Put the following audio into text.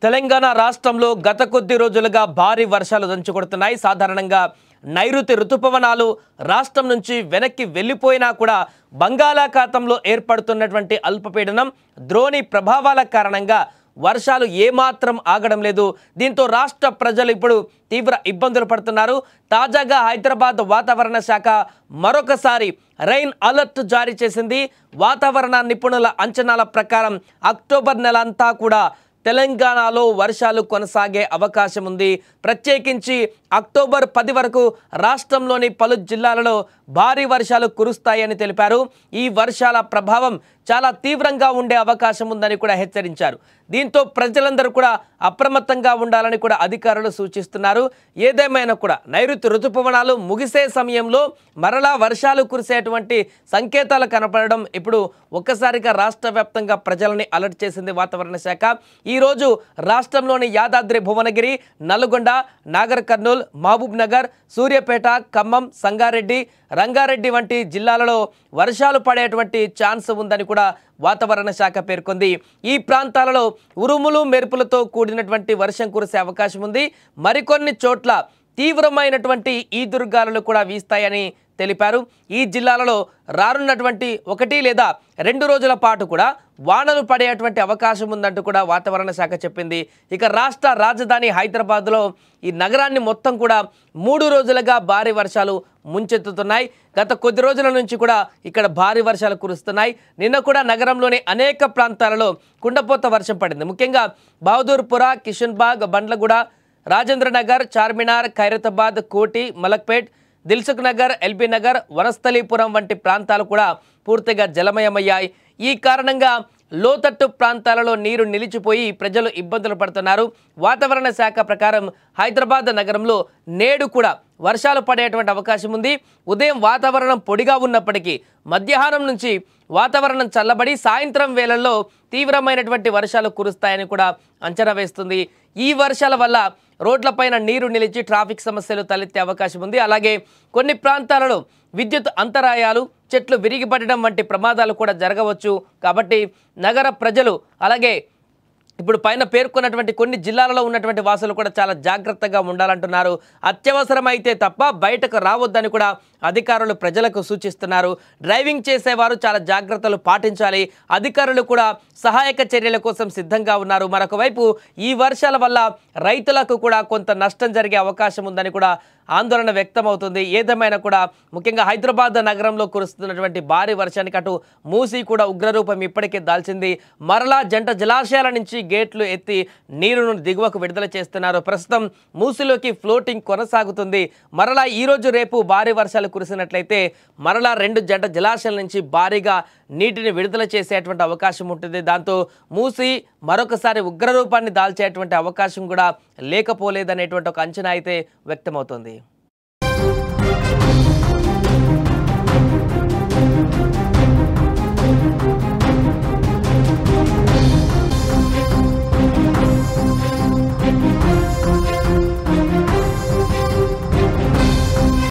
తెలంగాణ రాష్ట్రంలో గత కొద్ది రోజులుగా భారీ వర్షాలు దంచుకొడుతున్నాయి. సాధారణంగా నైరుతి ఋతుపవనాలు రాష్ట్రం నుంచి వెనక్కి వెళ్ళిపోయినా కూడా బంగాళాఖాతంలో ఏర్పడుతున్నటువంటి అల్పపీడనం ద్రోణి ప్రభావాల కారణంగా వర్షాలు ఏమాత్రం ఆగడం లేదు. దీంతో రాష్ట్ర ప్రజలు ఇప్పుడు తీవ్ర ఇబ్బందులు పడుతున్నారు. తాజాగా హైదరాబాద్ వాతావరణ శాఖ మరొకసారి రైన్ అలర్ట్ జారీ చేసింది. వాతావరణ నిపుణుల అంచనాల ప్రకారం అక్టోబర్ నెల అంతా కూడా తెలంగాణలో వర్షాలు కొనసాగే అవకాశం ఉంది. ప్రత్యేకించి అక్టోబర్ 10 వరకు రాష్ట్రంలోని పలు జిల్లాలలో భారీ వర్షాలు కురుస్తాయని తెలిపారు. ఈ వర్షాల ప్రభావం చాలా తీవ్రంగా ఉండే అవకాశం ఉందని కూడా హెచ్చరించారు. దీంతో ప్రజలందరూ కూడా అప్రమత్తంగా ఉండాలని కూడా అధికారులు సూచిస్తున్నారు. ఏదేమైనా కూడా నైరుతి ఋతుపవనాలు ముగిసే సమయంలో మరలా వర్షాలు కురిసేటువంటి సంకేతాలు కనపడడం ఇప్పుడు ఒక్కసారిగా రాష్ట్ర వ్యాప్తంగా ప్రజలని అలర్ట్ చేసింది వాతావరణ శాఖ. ఈరోజు రాష్ట్రంలోని యాదాద్రి భువనగిరి, నల్గొండ, నాగర్ కర్నూల్, మహబూబ్ నగర్, సూర్యాపేట, ఖమ్మం, సంగారెడ్డి, రంగారెడ్డి వంటి జిల్లాలలో వర్షాలు పడేటువంటి ఛాన్స్ ఉందని కూడా వాతావరణ శాఖ పేర్కొంది. ఈ ప్రాంతాలలో ఉరుములు మెరుపులతో కూడినటువంటి వర్షం కురిసే అవకాశం ఉంది. మరికొన్ని చోట్ల తీవ్రమైనటువంటి ఈదురుగాలులు కూడా వీస్తాయని తెలిపారు. ఈ జిల్లాలలో రానున్నటువంటి 1 లేదా 2 రోజుల పాటు కూడా వానలు పడేటువంటి అవకాశం ఉందంటూ కూడా వాతావరణ శాఖ చెప్పింది. ఇక రాష్ట్ర రాజధాని హైదరాబాద్లో ఈ నగరాన్ని మొత్తం కూడా 3 రోజులుగా భారీ వర్షాలు ముంచెత్తుతున్నాయి. గత కొద్ది రోజుల నుంచి కూడా ఇక్కడ భారీ వర్షాలు కురుస్తున్నాయి. నిన్న కూడా నగరంలోని అనేక ప్రాంతాలలో కుండపోత వర్షం పడింది. ముఖ్యంగా బహదూర్పుర, కిషన్బాగ్, బండ్లగూడ, రాజేంద్ర నగర్, చార్మినార్, ఖైరతాబాద్, కోటి, మలక్పేట్, దిల్సుఖ్ నగర్, ఎల్బీ నగర్, వనస్థలీపురం వంటి ప్రాంతాలు కూడా పూర్తిగా జలమయమయ్యాయి. ఈ కారణంగా లోతట్టు ప్రాంతాలలో నీరు నిలిచిపోయి ప్రజలు ఇబ్బందులు పడుతున్నారు. వాతావరణ శాఖ ప్రకారం హైదరాబాద్ నగరంలో నేడు కూడా వర్షాలు పడేటువంటి అవకాశం ఉంది. ఉదయం వాతావరణం పొడిగా ఉన్నప్పటికీ మధ్యాహ్నం నుంచి వాతావరణం చల్లబడి సాయంత్రం వేళల్లో తీవ్రమైనటువంటి వర్షాలు కురుస్తాయని కూడా అంచనా వేస్తుంది. ఈ వర్షాల వల్ల రోడ్లపైన నీరు నిలిచి ట్రాఫిక్ సమస్యలు తలెత్తే అవకాశం ఉంది. అలాగే కొన్ని ప్రాంతాలలో విద్యుత్ అంతరాయాలు, చెట్లు విరిగిపడడం వంటి ప్రమాదాలు కూడా జరగవచ్చు. కాబట్టి నగర ప్రజలు అలాగే ఇప్పుడు పైన పేర్కొన్నటువంటి కొన్ని జిల్లాలలో ఉన్నటువంటి వాసులు కూడా చాలా జాగ్రత్తగా ఉండాలంటున్నారు. అత్యవసరమైతే తప్ప బయటకు రావద్దని కూడా అధికారులు ప్రజలకు సూచిస్తున్నారు. డ్రైవింగ్ చేసేవారు చాలా జాగ్రత్తలు పాటించాలి. అధికారులు కూడా సహాయక చర్యల కోసం సిద్ధంగా ఉన్నారు. మరొక వైపు ఈ వర్షాల వల్ల రైతులకు కూడా కొంత నష్టం జరిగే అవకాశం ఉందని కూడా ఆందోళన వ్యక్తమవుతుంది. ఏదేమైనా కూడా ముఖ్యంగా హైదరాబాద్ నగరంలో కురుస్తున్నటువంటి భారీ వర్షానికి అటు మూసీ కూడా ఉగ్రరూపం ఇప్పటికే దాల్చింది. మరలా జంట జలాశయాల నుంచి గేట్లు ఎత్తి నీరును దిగువకు విడుదల చేస్తున్నారు. ప్రస్తుతం మూసీలోకి ఫ్లోటింగ్ కొనసాగుతుంది. మరలా ఈరోజు రేపు భారీ వర్షాలు కురిసినట్లయితే మరలా 2 జంట జలాశయాల నుంచి భారీగా నీటిని విడుదల చేసేటువంటి అవకాశం ఉంటుంది. దాంతో మూసీ మరొకసారి ఉగ్రరూపాన్ని దాల్చేటువంటి అవకాశం కూడా లేకపోలేదనేటువంటి ఒక అంచనా అయితే వ్యక్తమవుతుంది.